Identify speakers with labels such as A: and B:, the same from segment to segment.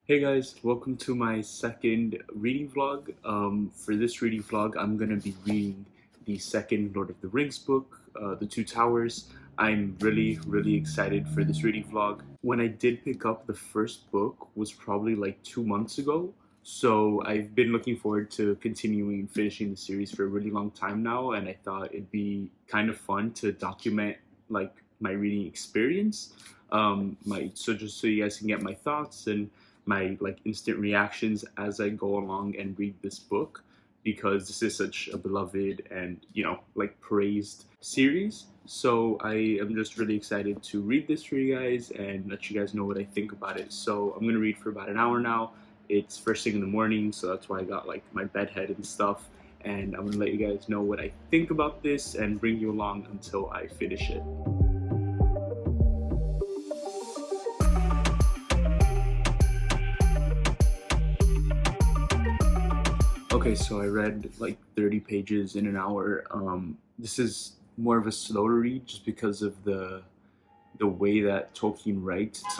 A: Hey guys, welcome to my second reading vlog. For this reading vlog, I'm gonna be reading the second Lord of the Rings book, The Two Towers. I'm really excited for this reading vlog. When I did pick up the first book was probably like 2 months ago, so I've been looking forward to continuing and finishing the series for a really long time now, and I thought it'd be kind of fun to document like my reading experience. Just so you guys can get my thoughts and my like instant reactions as I go along and read this book, because this is such a beloved and like praised series. So I am just really excited to read this for you guys and let you guys know what I think about it. So I'm gonna read for about an hour now. It's first thing in the morning, so that's why I got like my bed head and stuff. And I'm gonna let you guys know what I think about this and bring you along until I finish it. Okay, so I read like 30 pages in an hour. This is more of a slower read just because of the way that Tolkien writes. It's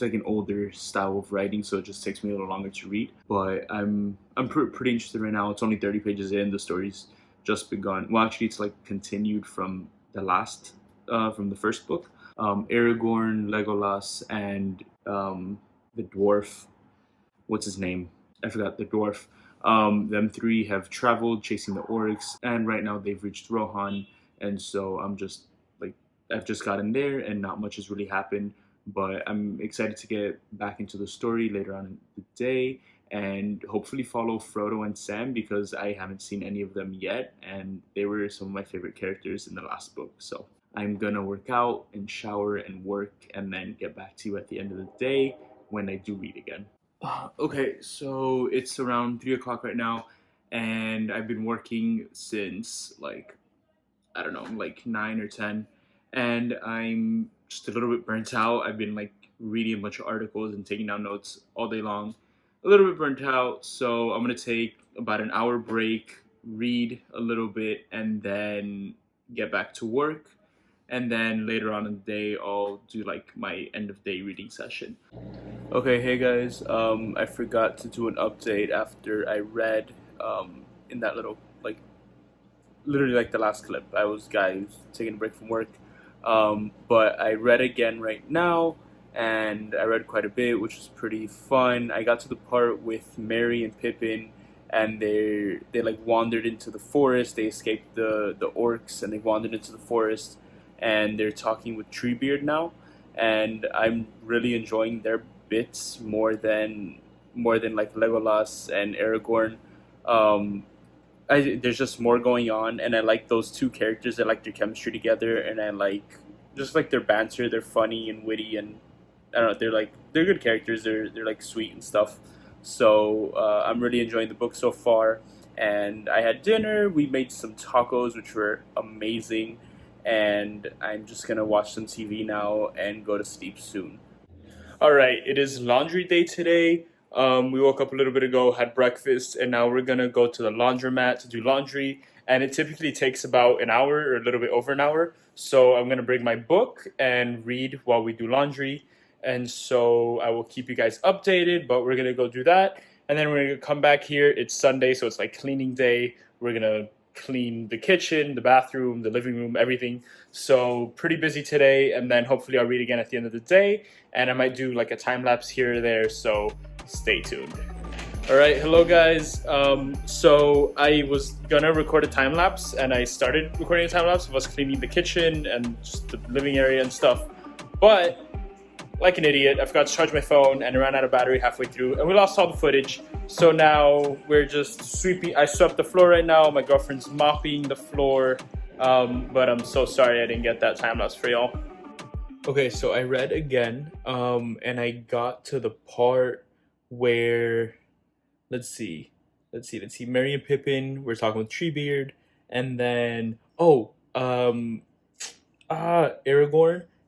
A: like an older style of writing, so it just takes me a little longer to read. But I'm pretty interested right now. It's only 30 pages in. The story's just begun. Well, actually, it's like continued from from the first book. Aragorn, Legolas, and the dwarf. What's his name? I forgot the dwarf. Them three have traveled chasing the orcs, and right now they've reached Rohan, and so I've just gotten there, and not much has really happened. But I'm excited to get back into the story later on in the day, and hopefully follow Frodo and Sam because I haven't seen any of them yet, and they were some of my favorite characters in the last book. So I'm gonna work out and shower and work, and then get back to you at the end of the day when I do read again. Okay, so it's around 3 o'clock right now, and I've been working since like I don't know, like 9 or 10, and I'm just a little bit burnt out. I've been like reading a bunch of articles and taking down notes all day long. A little bit burnt out, so I'm gonna take about an hour break, read a little bit, and then get back to work. And then later on in the day, I'll do like my end of day reading session. Okay, hey guys, I forgot to do an update after I read in that little like literally like the last clip. I was taking a break from work, but I read again right now, and I read quite a bit, which was pretty fun. I got to the part with Merry and Pippin, and they like wandered into the forest. They escaped the orcs, and they wandered into the forest, and they're talking with Treebeard now, and I'm really enjoying their bits more than like Legolas and Aragorn. Um, there's just more going on, and I like those two characters. I like their chemistry together, and I like just like their banter. They're funny and witty, and I don't know. They're good characters. They're like sweet and stuff. So I'm really enjoying the book so far. And I had dinner. We made some tacos, which were amazing. And I'm just gonna watch some TV now and go to sleep soon. All right, it is laundry day today. We woke up a little bit ago, had breakfast, and now we're gonna go to the laundromat to do laundry. And it typically takes about an hour or a little bit over an hour. So I'm gonna bring my book and read while we do laundry. And so I will keep you guys updated, but we're gonna go do that. And then we're gonna come back here. It's Sunday, so it's like cleaning day. We're gonna clean the kitchen, the bathroom, the living room, everything. So pretty busy today, and then hopefully I'll read again at the end of the day, and I might do like a time lapse here or there, so stay tuned. All right, hello guys. So I was gonna record a time lapse, and I started recording a time lapse of us cleaning the kitchen and just the living area and stuff, but like an idiot, I forgot to charge my phone and I ran out of battery halfway through, and we lost all the footage. So now we're just sweeping. I swept the floor right now. My girlfriend's mopping the floor, but I'm so sorry I didn't get that time lapse for y'all. Okay, so I read again, and I got to the part where, let's see. Merry and Pippin, we're talking with Treebeard, and then Aragorn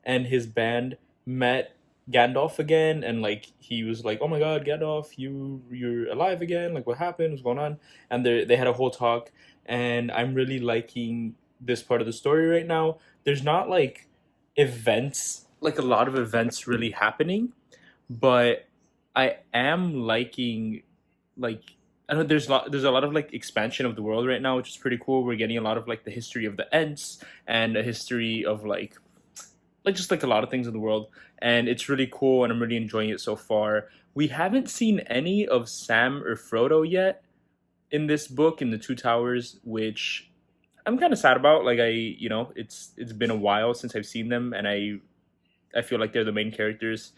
A: and his band met Gandalf again, and like he was like, "Oh my God, Gandalf, you're alive again! Like, what happened? What's going on?" And they had a whole talk, and I'm really liking this part of the story right now. There's not like events, like a lot of events really happening, but
B: I am liking like I don't know, there's a lot of like expansion of the world right now, which is pretty cool. We're getting a lot of like the history of the Ents and a history of like just like a lot of things in the world, and it's really cool and I'm really enjoying it so far. We haven't seen any of Sam or Frodo yet in this book in the Two Towers, which I'm kind of sad about. Like it's been a while since I've seen them, and I feel like they're the main characters.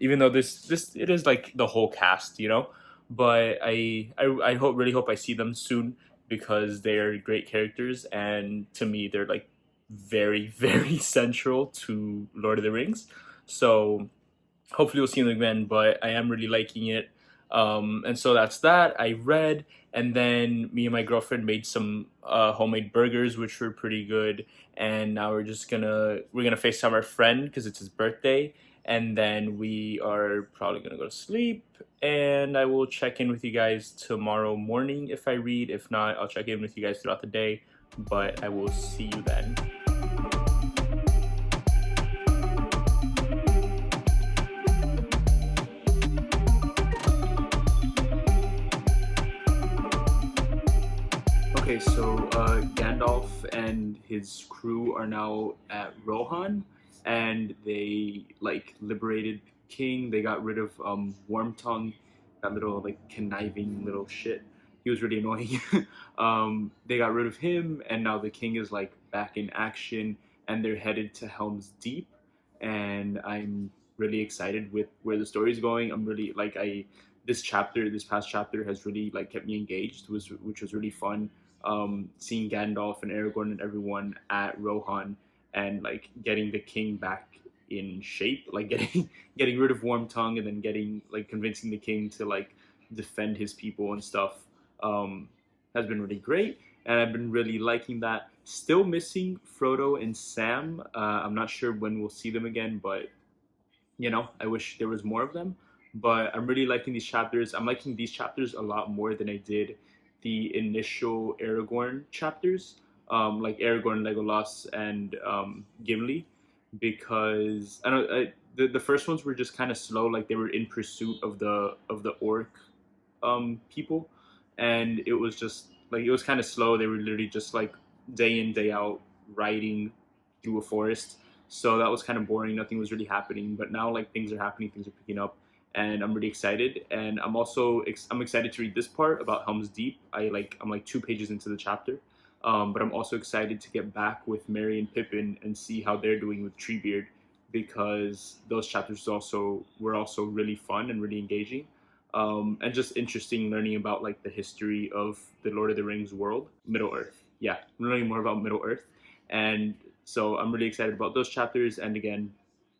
B: Even though this it is like the whole cast, but I hope really hope I see them soon because they're great characters, and to me they're like very very central to Lord of the Rings. So hopefully we'll see them again, but I am really liking it. And so that's that. I read, and then me and my girlfriend made some homemade burgers, which were pretty good. And now we're gonna FaceTime our friend because it's his birthday, and then we are probably gonna go to sleep. And I will check in with you guys tomorrow morning if I read. If not, I'll check in with you guys throughout the day. But I will see you then.
A: Okay, so Gandalf and his crew are now at Rohan, and they like liberated the king. They got rid of Wormtongue, that little like conniving little shit. He was really annoying. They got rid of him, and now the king is like back in action, and they're headed to Helm's Deep. And I'm really excited with where the story's going. I'm really like I this past chapter has really like kept me engaged, which was really fun. Seeing Gandalf and Aragorn and everyone at Rohan and like getting the king back in shape, like getting getting rid of Wormtongue and then getting like convincing the king to like defend his people and stuff, um, has been really great, and I've been really liking that. Still missing Frodo and Sam. I'm not sure when we'll see them again, but I wish there was more of them. But I'm really liking these chapters. I'm liking these chapters a lot more than I did the initial Aragorn chapters, like Aragorn, Legolas, and Gimli, because I don't. The first ones were just kind of slow, like they were in pursuit of the orc people, and it was just like it was kind of slow. They were literally just like day in day out riding through a forest, so that was kind of boring. Nothing was really happening. But now like things are happening, things are picking up, and I'm really excited. And I'm excited to read this part about Helm's Deep. I'm like 2 pages into the chapter. But I'm also excited to get back with Merry and Pippin and see how they're doing with Treebeard, because those chapters also were also really fun and really engaging, and just interesting learning about like the history of the Lord of the Rings world, Middle Earth. Yeah, learning more about Middle Earth, and so I'm really excited about those chapters, and again,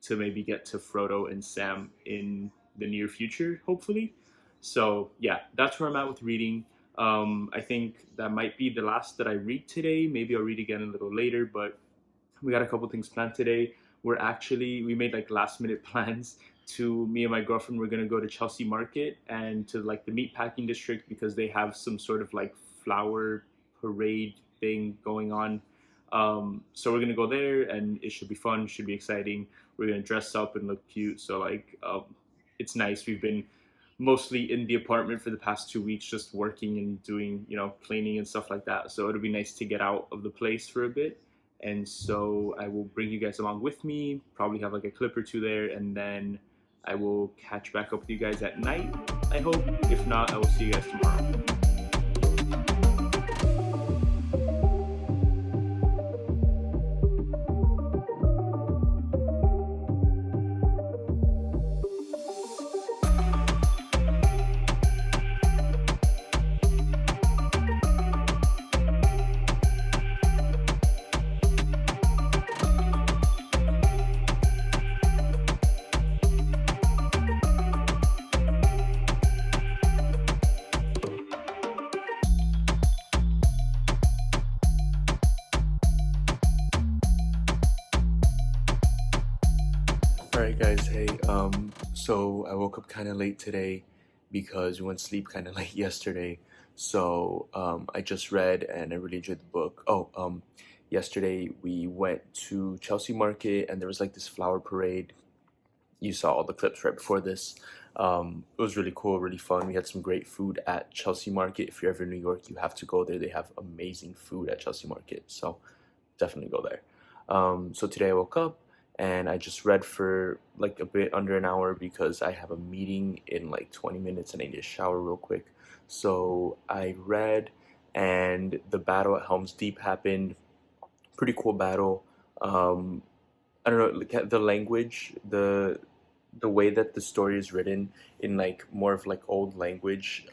A: to maybe get to Frodo and Sam in the near future, hopefully. So yeah, that's where I'm at with reading. I think that might be the last that I read today. Maybe I'll read again a little later, but we got a couple things planned today. We made like last minute plans to me and my girlfriend. We're gonna go to Chelsea Market and to like the meatpacking district because they have some sort of like flower parade thing going on. So we're gonna go there and it should be fun, should be exciting. We're gonna dress up and look cute. So like it's nice. We've been mostly in the apartment for the past 2 weeks, just working and doing, cleaning and stuff like that. So it'll be nice to get out of the place for a bit. And so I will bring you guys along with me, probably have like a clip or two there, and then I will catch back up with you guys at night, I hope. If not, I will see you guys tomorrow. All right, guys. Hey, so I woke up kind of late today because we went to sleep kind of late yesterday. So I just read and I really enjoyed the book. Oh, yesterday we went to Chelsea Market and there was like this flower parade. You saw all the clips right before this.
B: It was really cool, really fun. We had some great food at Chelsea Market. If you're ever in New York, you have to go there. They have amazing food at Chelsea Market, so definitely go there. So today I woke up and I just read for like a bit under an hour because I have a meeting in like 20 minutes and I need to shower real quick. So I read, and the battle at Helm's Deep happened. Pretty cool battle. Um, I don't know, like the language, the way that the story is written in like more of like old language,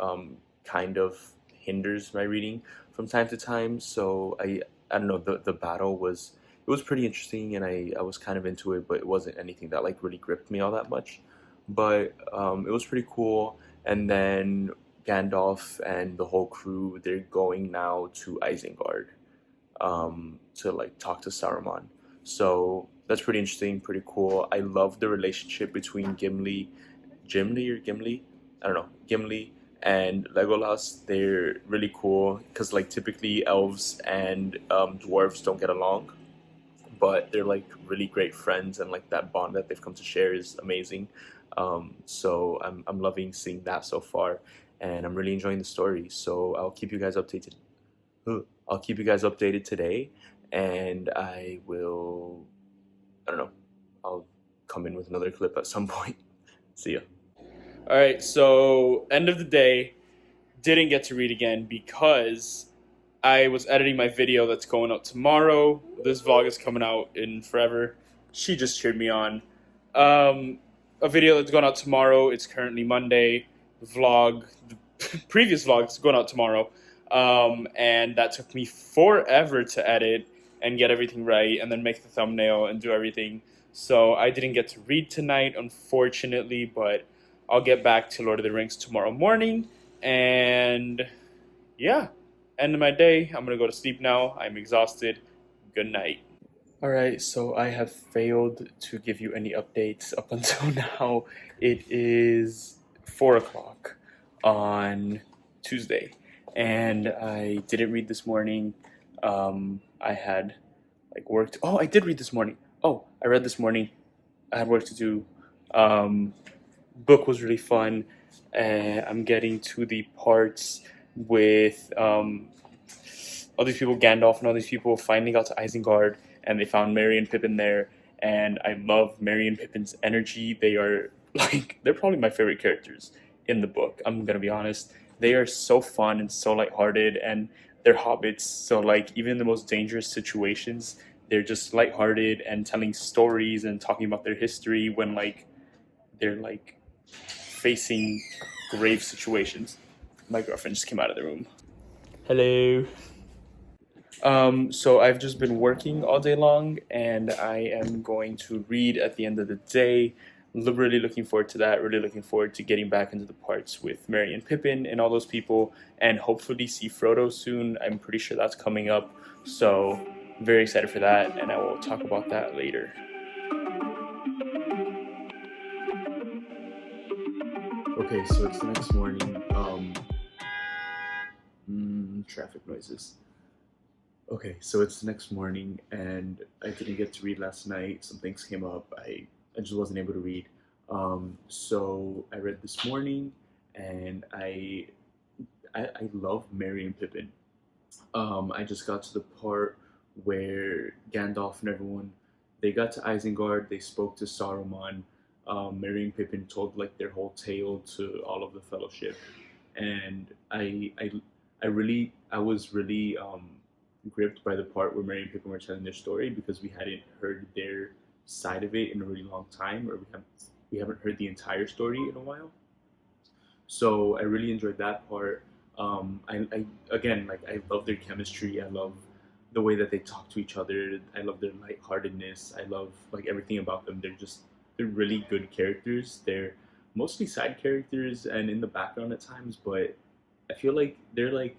B: kind of hinders my reading from time to time. So I don't know, the battle was, it was pretty interesting, and I was kind of into it, but it wasn't anything that like really gripped me all that much. But it was pretty cool. And then Gandalf and the whole crew, they're going now to Isengard, to like talk to Saruman. So that's pretty interesting, pretty cool. I love the relationship between Gimli, I don't know, Gimli and Legolas. They're really cool because like typically elves and dwarves don't get along, but they're like really great friends, and like that bond that they've come to share is amazing. So I'm loving seeing that so far, and I'm really enjoying the story. So I'll keep you guys updated. I'll keep you guys updated today, and I don't know, I'll come in with another clip at some point. See ya. All right, so end of the day, didn't get to read again because I was editing my video that's going out tomorrow. This vlog is coming out in forever. She just cheered me on. A video that's going out tomorrow. It's currently Monday. The previous vlog is going out tomorrow. And that took me forever to edit and get everything right and then make the thumbnail and do everything. So I didn't get to read tonight, unfortunately, but I'll get back to Lord of the Rings tomorrow morning. And yeah, end of my day. I'm gonna go to sleep now. I'm exhausted. Good night. All right, so I have failed to give you any updates up until now. It is 4 o'clock on Tuesday, and I didn't read this morning. I had like worked. Oh, I did read this morning. Oh, I read this morning. I had work to do. Book was really fun. I'm getting to the parts with all these people, Gandalf and all these people finally got to Isengard, and they found Merry and Pippin there. And I love Merry and Pippin's energy. They are like, they're probably my favorite characters in the book. I'm gonna be honest. They are so fun and so lighthearted, and they're hobbits. So like even in the most dangerous situations, they're just lighthearted and telling stories and talking about their history when like they're like facing grave situations. My girlfriend just came out of the room. Hello. So I've just been working all day long, and I am going to read at the end of the day. Really looking forward to that. Really looking forward to getting back into the parts with Merry and Pippin and all those people, and hopefully see Frodo soon. I'm pretty sure that's coming up. So very excited for that, and I will talk about that later.
A: Okay, so it's the next morning. Traffic noises. Okay, so it's the next morning, and I didn't get to read last night. Some things came up. I just wasn't able to read. So I read this morning, and I love Merry and Pippin. I just got to the part where Gandalf and everyone, they got to Isengard. They spoke to Saruman. Merry and Pippin told like their whole tale to all of the Fellowship, and I was really gripped by the part where Merry and Pippin were telling their story, because we hadn't heard their side of it in a really long time, or we haven't heard the entire story in a while. So I really enjoyed that part. I again, like, I love their chemistry. I love the way that they talk to each other. I love their lightheartedness. I love like everything about them. They're really good characters. They're mostly side characters and in the background at times, but I feel like they're like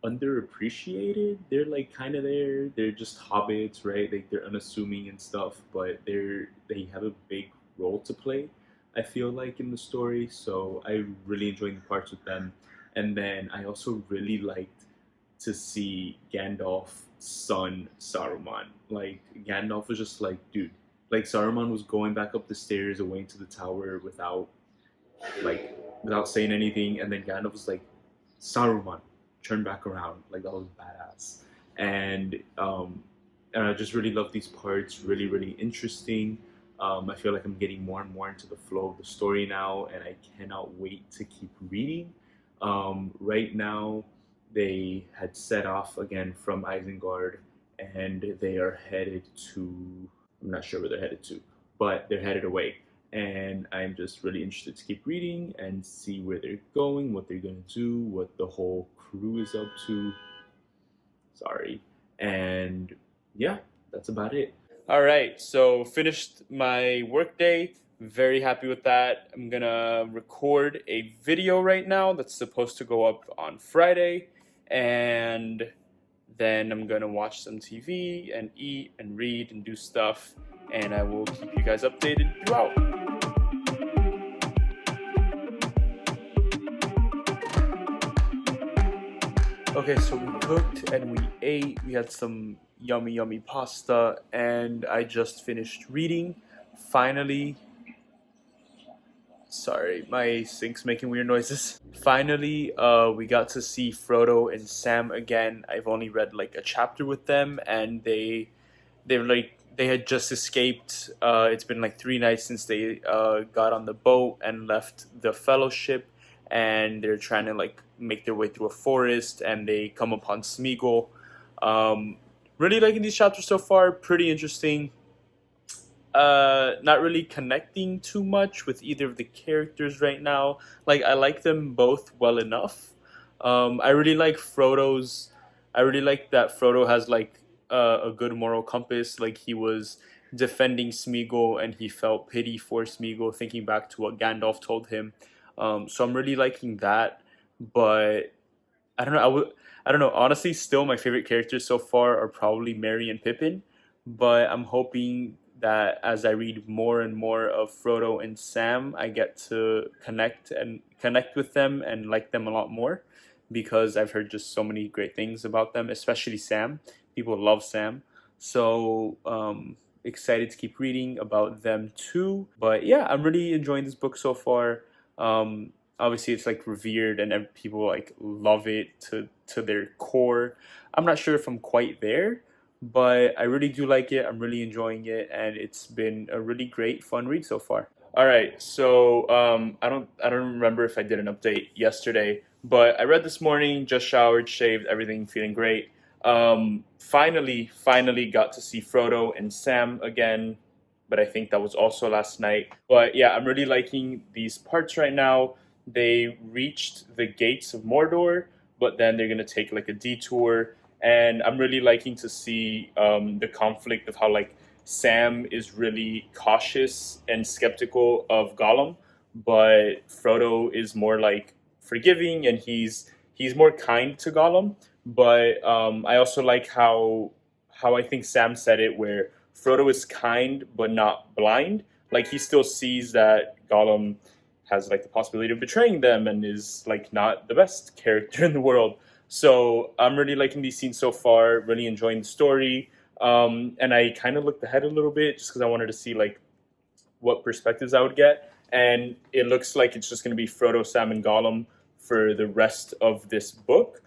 A: underappreciated. They're like kind of there. They're just hobbits, right? Like they're unassuming and stuff, but they have a big role to play, I feel like, in the story. So I really enjoyed the parts with them. And then I also really liked to see Gandalf's son Saruman. Like Gandalf was just like, dude, like Saruman was going back up the stairs away into the tower without like without saying anything, and then Gandalf was like, Saruman, turn back around. Like that was badass. And and I just really love these parts. Really, really interesting. I feel like I'm getting more and more into the flow of the story now, and I cannot wait to keep reading. Right now, they had set off again from Isengard, and they are headed to. I'm not sure where they're headed to, but they're headed away. And I'm just really interested to keep reading and see where they're going, what they're gonna do, what the whole crew is up to. Sorry. And yeah, that's about it.
B: All right, so finished my workday. Very happy with that. I'm gonna record a video right now that's supposed to go up on Friday, and then I'm gonna watch some TV and eat and read and do stuff, and I will keep you guys updated throughout. Okay, so we cooked and we ate. We had some yummy, yummy pasta, and I just finished reading. Finally, sorry, my sink's making weird noises. Finally, we got to see Frodo and Sam again. I've only read like a chapter with them, and they had just escaped. It's been like 3 nights since they got on the boat and left the Fellowship, and they're trying to like make their way through a forest, and they come upon Smeagol. Really liking these chapters so far. Pretty interesting. Not really connecting too much with either of the characters right now. Like, I like them both well enough. I really like Frodo's. I really like that Frodo has like a good moral compass. Like, he was defending Smeagol, and he felt pity for Smeagol, thinking back to what Gandalf told him. So I'm really liking that. But I don't know. I don't know. Honestly, still my favorite characters so far are probably Merry and Pippin. But I'm hoping that as I read more and more of Frodo and Sam, I get to connect with them and like them a lot more, because I've heard just so many great things about them, especially Sam. People love Sam. So excited to keep reading about them too. But yeah, I'm really enjoying this book so far. Obviously it's like revered and people like love it to their core. I'm not sure if I'm quite there, but I really do like it. I'm really enjoying it, and it's been a really great, fun read so far. All right, so I don't remember if I did an update yesterday, but I read this morning, just showered, shaved, everything feeling great. Finally got to see Frodo and Sam again, but I think that was also last night. But yeah, I'm really liking these parts right now. They reached the gates of Mordor, but then they're gonna take like a detour, and I'm really liking to see the conflict of how like Sam is really cautious and skeptical of Gollum, but Frodo is more like forgiving, and he's more kind to Gollum. But I also like how I think Sam said it, where Frodo is kind but not blind. Like, he still sees that Gollum has like the possibility of betraying them and is like not the best character in the world. So I'm really liking these scenes so far, really enjoying the story. And I kind of looked ahead a little bit just because I wanted to see like what perspectives I would get. And it looks like it's just going to be Frodo, Sam, and Gollum for the rest of this book,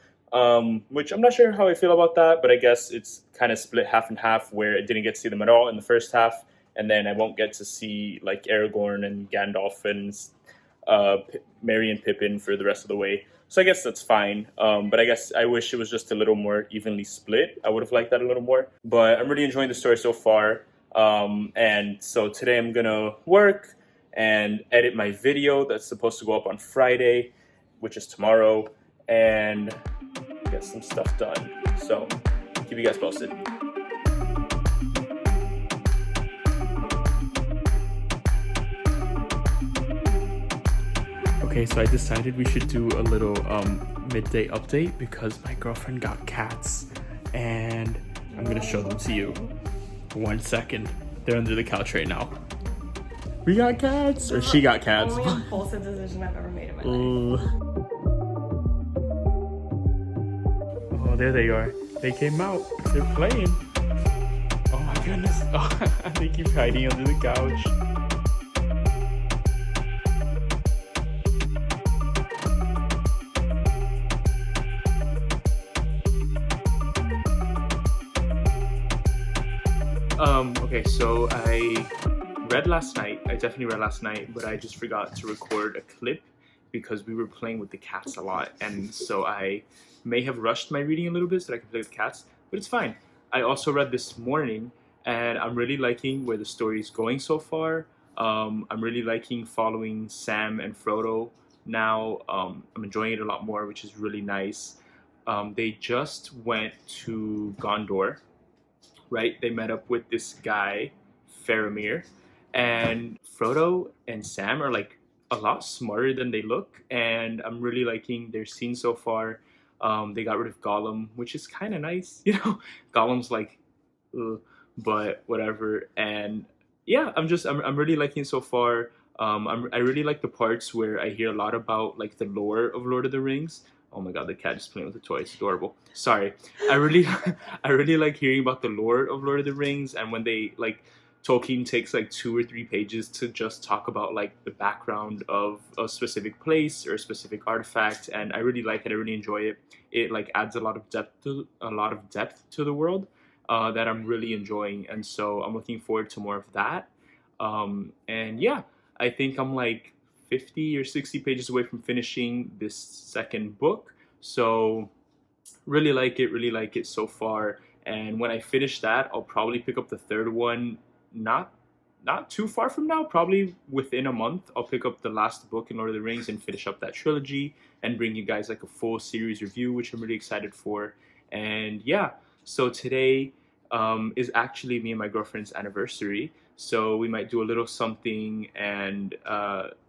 B: which I'm not sure how I feel about that, but I guess it's kind of split half and half, where I didn't get to see them at all in the first half, and then I won't get to see like Aragorn and Gandalf and Merry and Pippin for the rest of the way. So I guess that's fine. But I guess I wish it was just a little more evenly split. I would have liked that a little more. But I'm really enjoying the story so far. And so today I'm going to work and edit my video that's supposed to go up on Friday, which is tomorrow, and get some stuff done. So keep you guys posted. Okay, so I decided we should do a little midday update because my girlfriend got cats, and I'm gonna show them to you. 1 second. They're under the couch right now. We got cats, or she got cats.
C: Only impulsive decision I've ever made in my life.
B: Oh, there they are. They came out. They're playing. Oh my goodness. Oh, they keep hiding under the couch.
A: Okay, so I read last night. I definitely read last night, but I just forgot to record a clip because we were playing with the cats a lot, and so I may have rushed my reading a little bit so that I can play with cats, but it's fine. I also read this morning, and I'm really liking where the story is going so far. I'm really liking following Sam and Frodo now. I'm enjoying it a lot more, which is really nice. They just went to Gondor, right? They met up with this guy, Faramir, and Frodo and Sam are like a lot smarter than they look, and I'm really liking their scene so far. They got rid of Gollum, which is kind of nice, you know. Gollum's like, ugh, but whatever. And yeah, I'm really liking it so far. I really like the parts where I hear a lot about like the lore of Lord of the Rings. Oh my god, the cat just playing with the toy. It's adorable. Sorry. I really I really like hearing about the lore of Lord of the Rings, and when they like Tolkien takes like 2 or 3 pages to just talk about like the background of a specific place or a specific artifact, and I really like it. I really enjoy it. It like adds a lot of depth to the world that I'm really enjoying, and so I'm looking forward to more of that. And yeah, I think I'm like 50 or 60 pages away from finishing this second book. So really like it so far. And when I finish that, I'll probably pick up the third one not too far from now, probably within a month. I'll pick up the last book in Lord of the Rings and finish up that trilogy and bring you guys like a full series review, which I'm really excited for. And yeah, so today is actually me and my girlfriend's anniversary. So we might do a little something and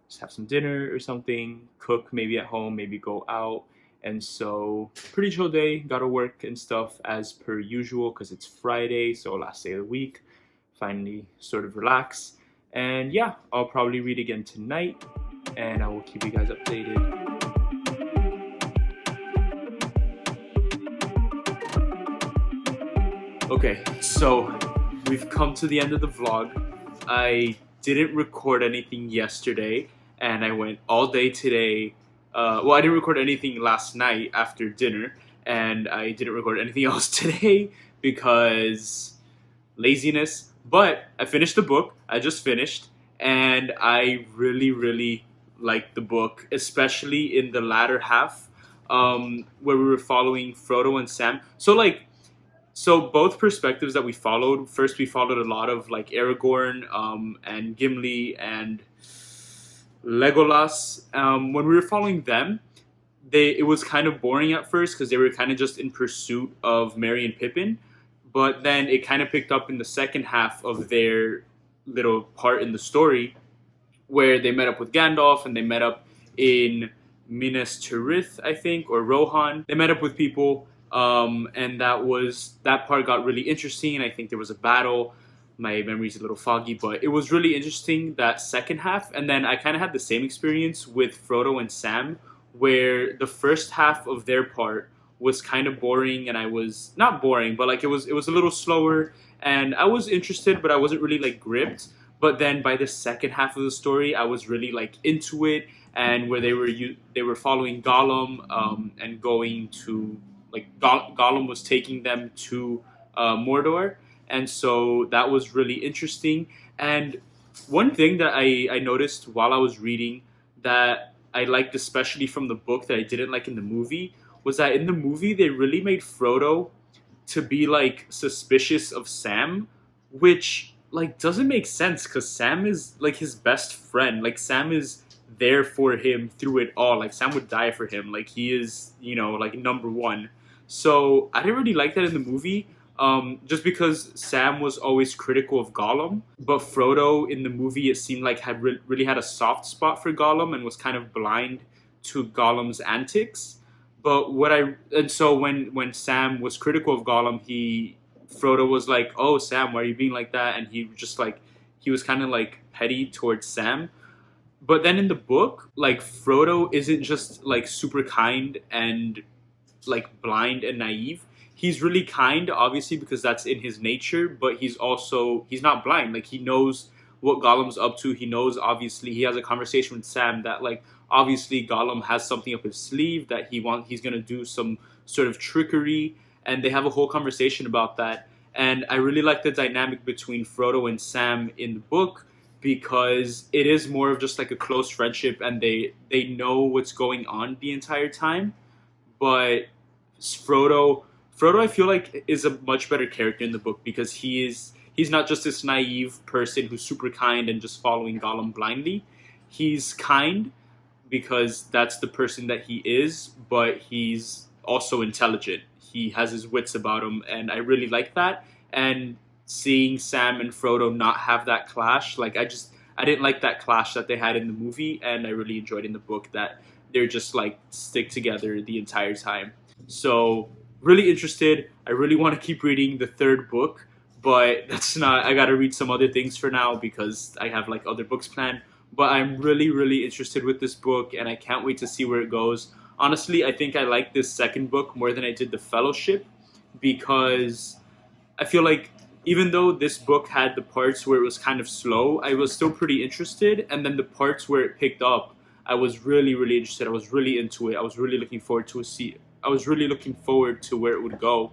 A: just have some dinner or something, cook maybe at home, maybe go out. And so pretty chill day, gotta work and stuff as per usual because it's Friday, so last day of the week. Finally sort of relax. And yeah, I'll probably read again tonight and I will keep you guys updated. Okay, so we've come to the end of the vlog. I didn't record anything yesterday and I went all day today. I didn't record anything last night after dinner, and I didn't record anything else today because laziness. But I finished the book. I just finished, and I really liked the book, especially in the latter half, where we were following Frodo and Sam. So both perspectives that we followed. First, we followed a lot of like Aragorn, and Gimli and Legolas. When we were following them, it was kind of boring at first because they were kind of just in pursuit of Merry and Pippin. But then it kind of picked up in the second half of their little part in the story, where they met up with Gandalf and they met up in Minas Tirith, I think, or Rohan. They met up with people, and that part got really interesting. And I think there was a battle. My memory's a little foggy, but it was really interesting, that second half. And then I kind of had the same experience with Frodo and Sam, where the first half of their part was kind of boring, and I was not boring, but like it was a little slower, and I was interested, but I wasn't really like gripped. But then by the second half of the story, I was really like into it, and where they were following Gollum, and going to like Gollum was taking them to Mordor. And so that was really interesting. And one thing that I noticed while I was reading that I liked especially from the book that I didn't like in the movie was that in the movie they really made Frodo to be like suspicious of Sam, which like doesn't make sense because Sam is like his best friend. Like Sam is there for him through it all. Like Sam would die for him. Like he is, you know, like number one. So I didn't really like that in the movie. Just because Sam was always critical of Gollum, but Frodo in the movie it seemed like had really had a soft spot for Gollum and was kind of blind to Gollum's antics. But so when Sam was critical of Gollum, Frodo was like, "Oh Sam, why are you being like that?" And he was kind of like petty towards Sam. But then in the book, like Frodo isn't just like super kind and like blind and naive. He's really kind, obviously, because that's in his nature, but he's not blind. Like, he knows what Gollum's up to. He knows, obviously, he has a conversation with Sam that, like, obviously Gollum has something up his sleeve that he's going to do some sort of trickery, and they have a whole conversation about that. And I really like the dynamic between Frodo and Sam in the book because it is more of just like a close friendship, and they know what's going on the entire time. But Frodo, I feel like is a much better character in the book because he's not just this naive person who's super kind and just following Gollum blindly. He's kind because that's the person that he is, but he's also intelligent. He has his wits about him, and I really like that. And seeing Sam and Frodo not have that clash, like I didn't like that clash that they had in the movie, and I really enjoyed in the book that they're just like stick together the entire time. So really interested. I really want to keep reading the third book, but that's not. I got to read some other things for now because I have like other books planned. But I'm really, really interested with this book, and I can't wait to see where it goes. Honestly, I think I like this second book more than I did The Fellowship because I feel like even though this book had the parts where it was kind of slow, I was still pretty interested. And then the parts where it picked up, I was really, really interested. I was really into it. I was really looking forward to I was really looking forward to where it would go.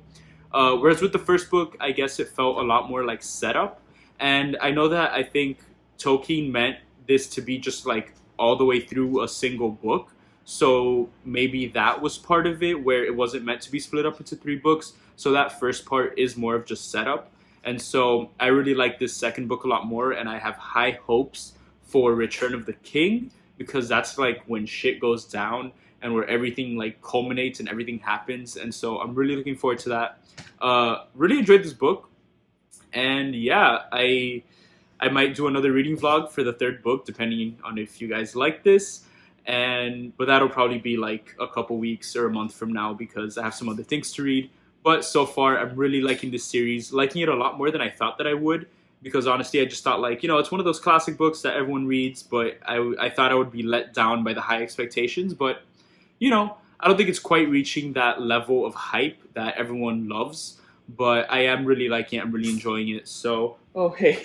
A: Whereas with the first book, I guess it felt a lot more like setup. And I know that I think Tolkien meant this to be just like all the way through a single book. So maybe that was part of it where it wasn't meant to be split up into 3 books. So that first part is more of just setup. And so I really like this second book a lot more, and I have high hopes for Return of the King because that's like when shit goes down and where everything like culminates and everything happens. And so I'm really looking forward to that. Really enjoyed this book. And yeah, I might do another reading vlog for the third book depending on if you guys like this. But that'll probably be like a couple weeks or a month from now because I have some other things to read. But so far, I'm really liking this series, liking it a lot more than I thought that I would. Because honestly, I just thought like, it's one of those classic books that everyone reads, but I thought I would be let down by the high expectations. But, I don't think it's quite reaching that level of hype that everyone loves. But I am really liking it. I'm really enjoying it. So, oh, hey,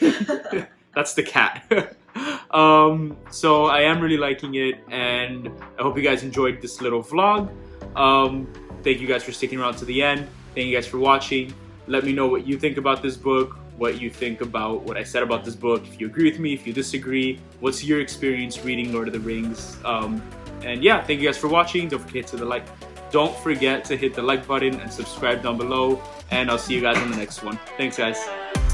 A: that's the cat. So I am really liking it, and I hope you guys enjoyed this little vlog. Thank you guys for sticking around to the end. Thank you guys for watching. Let me know what you think about this book, what you think about what I said about this book, if you agree with me, if you disagree, what's your experience reading Lord of the Rings. And yeah, thank you guys for watching. Don't forget to hit the like button and subscribe down below, and I'll see you guys on the next one. Thanks, guys.